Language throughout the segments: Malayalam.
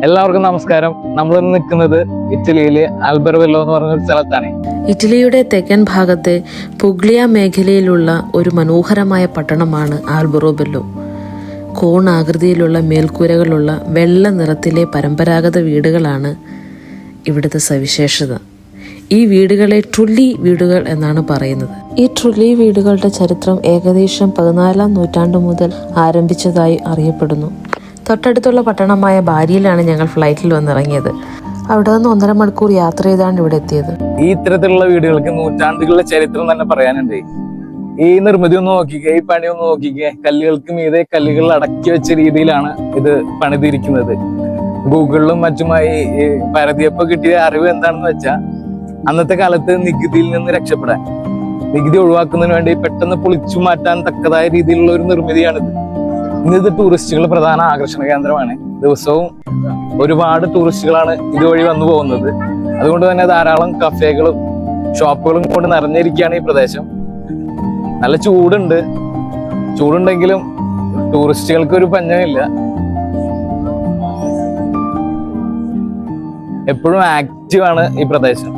എല്ലാവർക്കും നമസ്കാരം. നമ്മൾ നിൽക്കുന്നത് ഇറ്റലിയിലെ ആൽബർവെല്ലോ എന്ന് പറഞ്ഞ ഒരു സ്ഥലത്താണ്. ഇറ്റലിയുടെ തെക്കൻ ഭാഗത്തെ പുഗ്ലിയ മേഖലയിലുള്ള ഒരു മനോഹരമായ പട്ടണമാണ് ആൽബറോബെല്ലോ. കോണാകൃതിയിലുള്ള മേൽക്കൂരകളുള്ള വെള്ള നിറത്തിലെ പരമ്പരാഗത വീടുകളാണ് ഇവിടുത്തെ സവിശേഷത. ഈ വീടുകളെ ട്രുല്ലി വീടുകൾ എന്നാണ് പറയുന്നത്. ഈ ട്രുല്ലി വീടുകളുടെ ചരിത്രം ഏകദേശം 14-ാം നൂറ്റാണ്ട് മുതൽ ആരംഭിച്ചതായി അറിയപ്പെടുന്നു. തൊട്ടടുത്തുള്ള പട്ടണമായ ബാരിയിലാണ് ഞങ്ങൾ ഫ്ലൈറ്റിൽ വന്നിറങ്ങിയത്. അവിടെ നിന്ന് 1.5 മണിക്കൂർ യാത്ര ചെയ്താണ് ഇവിടെ എത്തിയത്. ഈ ഇത്തരത്തിലുള്ള വീടുകൾക്ക് നൂറ്റാണ്ടുകളുടെ ചരിത്രം തന്നെ പറയാനുണ്ട്. ഈ നിർമ്മിതി ഒന്ന് നോക്കിക്കേ, ഈ പണി ഒന്ന് നോക്കിക്കേ. കല്ലുകൾക്ക് മീതെ കല്ലുകൾ അടക്കി വെച്ച രീതിയിലാണ് ഇത് പണിതിരിക്കുന്നത്. ഗൂഗിളിലും മറ്റുമായി പരതിയപ്പോൾ കിട്ടിയ അറിവ് എന്താണെന്ന് വെച്ചാൽ, അന്നത്തെ കാലത്ത് നികുതിയിൽ നിന്ന് രക്ഷപ്പെടാൻ, നികുതി ഒഴിവാക്കുന്നതിന് വേണ്ടി പെട്ടെന്ന് പൊളിച്ചു മാറ്റാൻ തക്കതായ രീതിയിലുള്ള ഒരു നിർമ്മിതിയാണിത്. ഇന്നിത് ടൂറിസ്റ്റുകളുടെ പ്രധാന ആകർഷണ കേന്ദ്രമാണ്. ദിവസവും ഒരുപാട് ടൂറിസ്റ്റുകളാണ് ഇതുവഴി വന്നു പോകുന്നത്. അതുകൊണ്ട് തന്നെ ധാരാളം കഫേകളും ഷോപ്പുകളും കൊണ്ട് നിറഞ്ഞിരിക്കുകയാണ് ഈ പ്രദേശം. നല്ല ചൂടുണ്ടെങ്കിലും ടൂറിസ്റ്റുകൾക്ക് ഒരു പഞ്ഞമില്ല. എപ്പോഴും ആക്റ്റീവാണ് ഈ പ്രദേശം.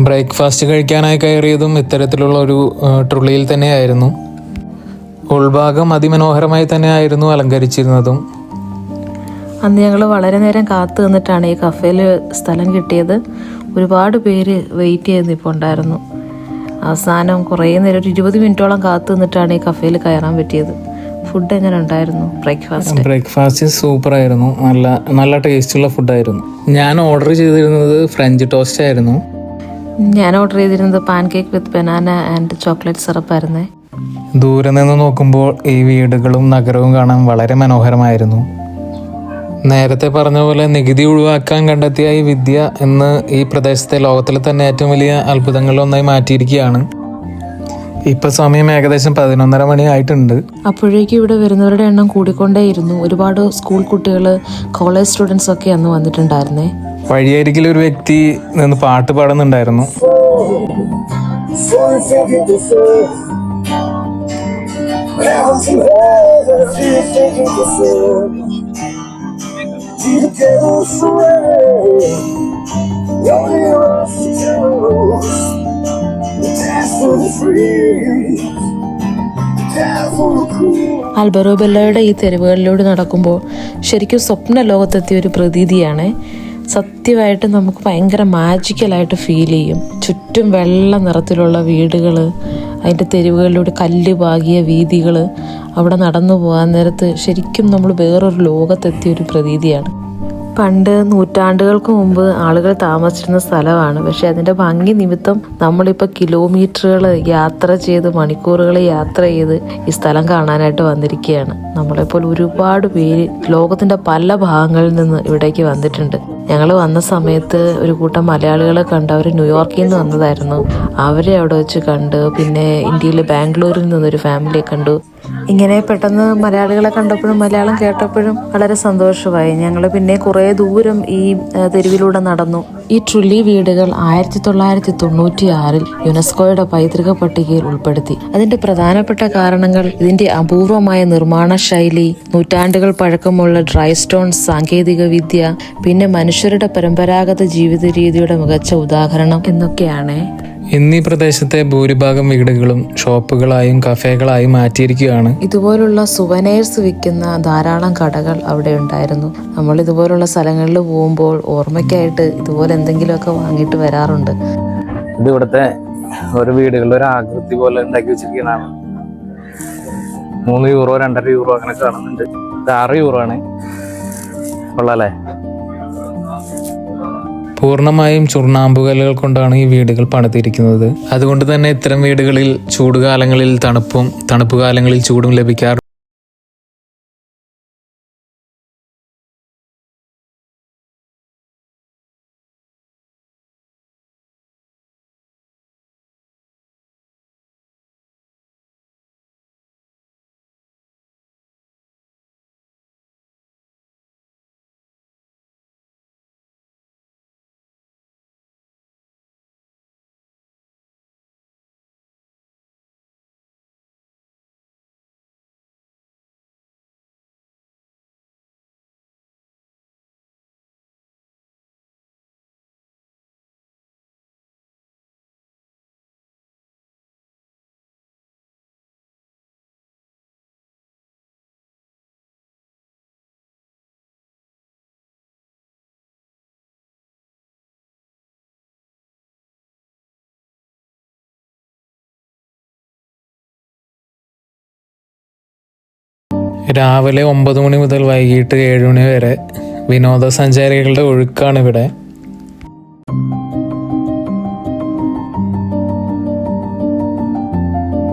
ബ്രേക്ക്ഫാസ്റ്റ് കഴിക്കാനായി കയറിയതും ഇത്തരത്തിലുള്ള ഒരു ട്രുള്ളിയിൽ തന്നെയായിരുന്നു. ഉൾഭാഗം അതിമനോഹരമായി തന്നെയായിരുന്നു അലങ്കരിച്ചിരുന്നതും. അന്ന് ഞങ്ങൾ വളരെ നേരം കാത്തു നിന്നിട്ടാണ് ഈ കഫേയിൽ സ്ഥലം കിട്ടിയത്. ഒരുപാട് പേര് വെയിറ്റ് ചെയ്ത് ഇപ്പോൾ ഉണ്ടായിരുന്നു. അവസാനം കുറേ നേരം, ഒരു 20 മിനിറ്റോളം കാത്തു നിന്നിട്ടാണ് ഈ കഫേയിൽ കയറാൻ പറ്റിയത്. ഫുഡ് എങ്ങനെ ഉണ്ടായിരുന്നു? ബ്രേക്ക്ഫാസ്റ്റ് സൂപ്പർ ആയിരുന്നു. നല്ല ടേസ്റ്റുള്ള ഫുഡായിരുന്നു. ഞാൻ ഓർഡർ ചെയ്തിരുന്നത് ഫ്രഞ്ച് ടോസ്റ്റ് ആയിരുന്നു. ഞാൻ ഓർഡർ ചെയ്തിരുന്നത് pancake with banana and chocolate സിറപ്പായിരുന്നേ. ദൂരെ നിന്ന് നോക്കുമ്പോൾ ഈ വീടുകളും നഗരവും കാണാൻ വളരെ മനോഹരമായിരുന്നു. നേരത്തെ പറഞ്ഞ പോലെ നികുതി ഒഴിവാക്കാൻ കണ്ടെത്തിയ ഈ വിദ്യ ഇന്ന് ഈ പ്രദേശത്തെ ലോകത്തിലെ തന്നെ ഏറ്റവും വലിയ അത്ഭുതങ്ങളിലൊന്നായി മാറ്റിയിരിക്കുകയാണ്. ഇപ്പൊ സമയം ഏകദേശം 11:30 മണി ആയിട്ടുണ്ട്. അപ്പോഴേക്കും ഇവിടെ വരുന്നവരുടെ എണ്ണം കൂടിക്കൊണ്ടേയിരുന്നു. ഒരുപാട് സ്കൂൾ കുട്ടികൾ, കോളേജ് സ്റ്റുഡൻസ് ഒക്കെ അന്ന് വന്നിട്ടുണ്ടായിരുന്നേ. വഴിയരികിൽ ഒരു വ്യക്തി നിന്ന് പാട്ട് പാടുന്നുണ്ടായിരുന്നു. ആൽബറോബെല്ലോയുടെ ഈ തെരുവുകളിലൂടെ നടക്കുമ്പോൾ ശരിക്കും സ്വപ്ന ലോകത്തെത്തിയ ഒരു പ്രതീതിയാണ്. സത്യമായിട്ട് നമുക്ക് ഭയങ്കര മാജിക്കലായിട്ട് ഫീൽ ചെയ്യും. ചുറ്റും വെള്ള നിറത്തിലുള്ള വീടുകൾ, അതിൻ്റെ തെരുവുകളിലൂടെ കല്ല് പാകിയ വീതികൾ, അവിടെ നടന്നു പോകാൻ നേരത്ത് ശരിക്കും നമ്മൾ വേറൊരു ലോകത്തെത്തിയ ഒരു പ്രതീതിയാണ്. പണ്ട് നൂറ്റാണ്ടുകൾക്ക് മുമ്പ് ആളുകൾ താമസിച്ചിരുന്ന സ്ഥലമാണ്. പക്ഷെ അതിൻ്റെ ഭംഗി നിമിത്തം നമ്മളിപ്പോൾ കിലോമീറ്ററുകൾ യാത്ര ചെയ്ത്, മണിക്കൂറുകൾ യാത്ര ചെയ്ത് ഈ സ്ഥലം കാണാനായിട്ട് വന്നിരിക്കുകയാണ്. നമ്മളെപ്പോലെ ഒരുപാട് പേര് ലോകത്തിൻ്റെ പല ഭാഗങ്ങളിൽ നിന്ന് ഇവിടേക്ക് വന്നിട്ടുണ്ട്. ഞങ്ങൾ വന്ന സമയത്ത് ഒരു കൂട്ടം മലയാളികളെ കണ്ട്. അവർ ന്യൂയോർക്കിൽ നിന്ന് വന്നതായിരുന്നു. അവരെ അവിടെ വെച്ച് കണ്ട്. പിന്നെ ഇന്ത്യയിലെ ബാംഗ്ലൂരിൽ നിന്നൊരു ഫാമിലിയെ കണ്ടു. ഇങ്ങനെ പെട്ടെന്ന് മലയാളികളെ കണ്ടപ്പോഴും മലയാളം കേട്ടപ്പോഴും വളരെ സന്തോഷമായി. ഞങ്ങൾ പിന്നെ കുറേ ദൂരം ഈ തെരുവിലൂടെ നടന്നു. ഈ ട്രുല്ലി വീടുകൾ 1996 യുനെസ്കോയുടെ പൈതൃക പട്ടികയിൽ ഉൾപ്പെടുത്തി. അതിന്റെ പ്രധാനപ്പെട്ട കാരണങ്ങൾ ഇതിന്റെ അപൂർവമായ നിർമ്മാണ ശൈലി, നൂറ്റാണ്ടുകൾ പഴക്കമുള്ള ഡ്രൈ സ്റ്റോൺ സാങ്കേതിക വിദ്യ, പിന്നെ മനുഷ്യരുടെ പരമ്പരാഗത ജീവിത രീതിയുടെ മികച്ച ഉദാഹരണം എന്നൊക്കെയാണ്. ഇന്നീ പ്രദേശത്തെ ഭൂരിഭാഗം വീടുകളും ഷോപ്പുകളായും കഫേകളായും മാറ്റിയിരിക്കുകയാണ്. ഇതുപോലുള്ള സുവനേഴ്സ് വിൽക്കുന്ന ധാരാളം കടകൾ അവിടെ ഉണ്ടായിരുന്നു. നമ്മൾ ഇതുപോലുള്ള സ്ഥലങ്ങളിൽ പോകുമ്പോൾ ഓർമ്മയ്ക്കായിട്ട് ഇതുപോലെ എന്തെങ്കിലുമൊക്കെ വാങ്ങിയിട്ട് വരാറുണ്ട്. ഇത് ഇവിടുത്തെ ഒരു വീടുകളുടെ ഒരു ആകൃതി പോലെ ഉണ്ടാക്കി വെച്ചിരിക്കുന്നതാണ്. 3 യൂറോ, 2.5 യൂറോ അങ്ങനെ കാണുന്നുണ്ട്. ഇത് 6 യൂറോ ആണ്. കൊള്ളാല്ലേ? പൂർണ്ണമായും ചുണ്ണാമ്പുകല്ലുകൾ കൊണ്ടാണ് ഈ വീടുകൾ പണിതിരിക്കുന്നത്. അതുകൊണ്ട് തന്നെ ഇത്തരം വീടുകളിൽ ചൂടുകാലങ്ങളിൽ തണുപ്പും തണുപ്പുകാലങ്ങളിൽ ചൂടും ലഭിക്കാറുണ്ട്. രാവിലെ 9 മണി മുതൽ വൈകിട്ട് 7 മണി വരെ വിനോദസഞ്ചാരികളുടെ ഒഴുക്കാണ് ഇവിടെ.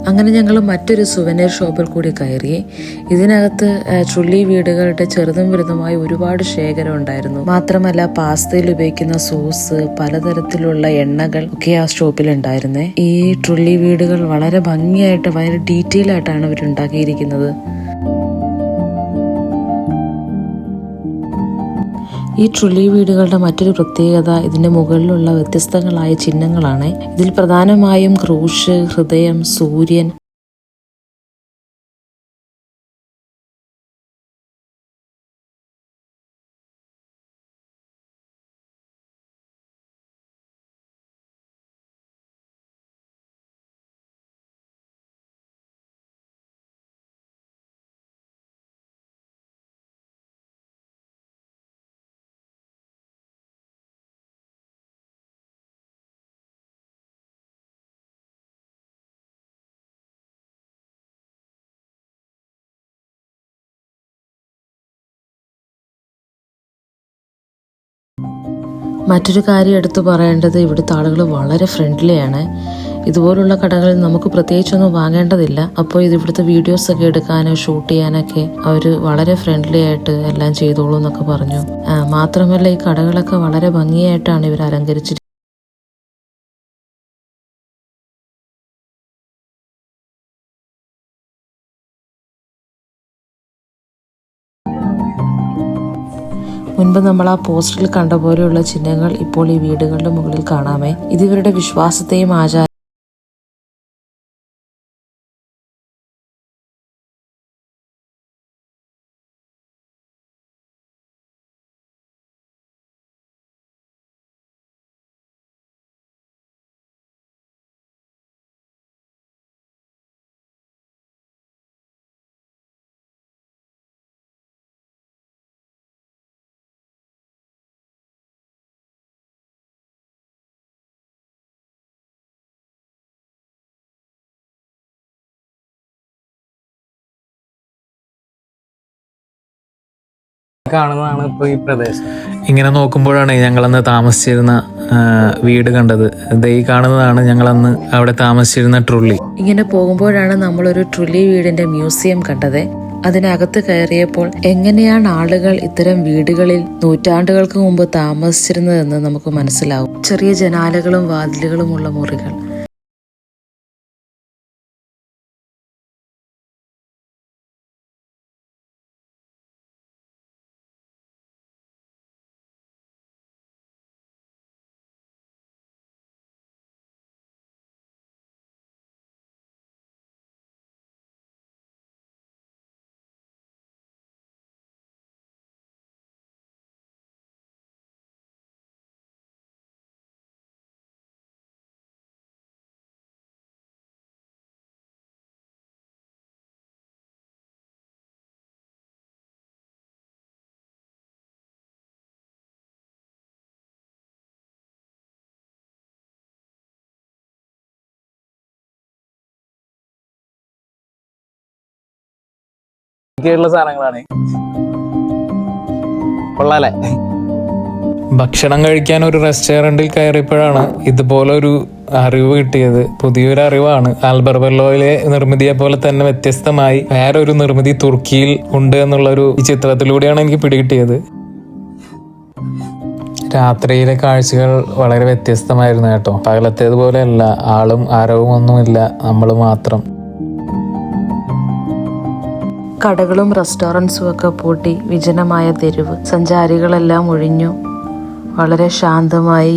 അങ്ങനെ ഞങ്ങൾ മറ്റൊരു സുവനീർ ഷോപ്പിൽ കൂടി കയറി. ഇതിനകത്ത് ട്രുള്ളി വീടുകളുടെ ചെറുതും വലുതുമായ ഒരുപാട് ശേഖരം ഉണ്ടായിരുന്നു. മാത്രമല്ല പാസ്തയിൽ ഉപയോഗിക്കുന്ന സോസ്, പലതരത്തിലുള്ള എണ്ണകൾ ഒക്കെ ആ ഷോപ്പിൽ ഉണ്ടായിരുന്നേ. ഈ ട്രുള്ളി വീടുകൾ വളരെ ഭംഗിയായിട്ട്, വളരെ ഡീറ്റെയിൽ ആയിട്ടാണ് അവർ ഉണ്ടാക്കിയിരിക്കുന്നത്. ഈ ട്രുള്ളി വീടുകളുടെ മറ്റൊരു പ്രത്യേകത ഇതിന്റെ മുകളിലുള്ള വ്യത്യസ്തങ്ങളായ ചിഹ്നങ്ങളാണ്. ഇതിൽ പ്രധാനമായും ക്രൂശ്, ഹൃദയം, സൂര്യൻ, മറ്റൊരു കാര്യം എടുത്തു പറയേണ്ടത്, ഇവിടുത്തെ ആളുകൾ വളരെ ഫ്രണ്ട്ലിയാണ്. ഇതുപോലുള്ള കടകളിൽ നമുക്ക് പ്രത്യേകിച്ചൊന്നും വാങ്ങേണ്ടതില്ല. അപ്പോൾ ഇവിടുത്തെ വീഡിയോസൊക്കെ എടുക്കാനോ ഷൂട്ട് ചെയ്യാനൊക്കെ അവർ വളരെ ഫ്രണ്ട്ലി ആയിട്ട് എല്ലാം ചെയ്തോളൂ എന്നൊക്കെ പറഞ്ഞു. മാത്രമല്ല ഈ കടകളൊക്കെ വളരെ ഭംഗിയായിട്ടാണ് ഇവർ അലങ്കരിച്ചിരിക്കുന്നത്. മുൻപ് നമ്മൾ ആ പോസ്റ്ററിൽ കണ്ട പോലെയുള്ള ചിഹ്നങ്ങൾ ഇപ്പോൾ ഈ വീടുകളുടെ മുകളിൽ കാണാമേ. ഇത് ഇവരുടെ വിശ്വാസത്തെയും ആചാരം കാണുന്നതാണ് ഇപ്പൊ ഈ പ്രദേശം. ഇങ്ങനെ നോക്കുമ്പോഴാണ് ഞങ്ങളന്ന് താമസിച്ചിരുന്ന വീട് കണ്ടത്. ഈ കാണുന്നതാണ് ഞങ്ങളന്ന് അവിടെ താമസിച്ചിരുന്ന ട്രുള്ളി. ഇങ്ങനെ പോകുമ്പോഴാണ് നമ്മളൊരു ട്രുള്ളി വീടിന്റെ മ്യൂസിയം കണ്ടത്. അതിനകത്ത് കയറിയപ്പോൾ എങ്ങനെയാണ് ആളുകൾ ഇത്തരം വീടുകളിൽ നൂറ്റാണ്ടുകൾക്ക് മുമ്പ് താമസിച്ചിരുന്നതെന്ന് നമുക്ക് മനസ്സിലാവും. ചെറിയ ജനാലകളും വാതിലുകളുമുള്ള മുറികൾ. ഒക്കെയുള്ള സാധനങ്ങളാണ്. കൊള്ളാലേ. ഭക്ഷണം കഴിക്കാൻ ഒരു റെസ്റ്റോറൻറ്റിൽ കയറിയപ്പോഴാണ് ഇതുപോലൊരു അറിവ് കിട്ടിയത്. പുതിയൊരു അറിവാണ്. ആൽബർബെല്ലോയിലെ നിർമ്മിതിയെ പോലെ തന്നെ വ്യത്യസ്തമായി വേറൊരു നിർമ്മിതി തുർക്കിയിൽ ഉണ്ട് എന്നുള്ളൊരു ഈ ചിത്രത്തിലൂടെയാണ് എനിക്ക് പിടികിട്ടിയത്. രാത്രിയിലെ കാഴ്ചകൾ വളരെ വ്യത്യസ്തമായിരുന്നു കേട്ടോ. പകലത്തേതുപോലെയല്ല. ആളും ആരവും ഒന്നുമില്ല, നമ്മൾ മാത്രം. കടകളും റെസ്റ്റോറൻറ്റ്സും ഒക്കെ പൂട്ടി വിജനമായ തെരുവ്. സഞ്ചാരികളെല്ലാം ഒഴിഞ്ഞു. വളരെ ശാന്തമായി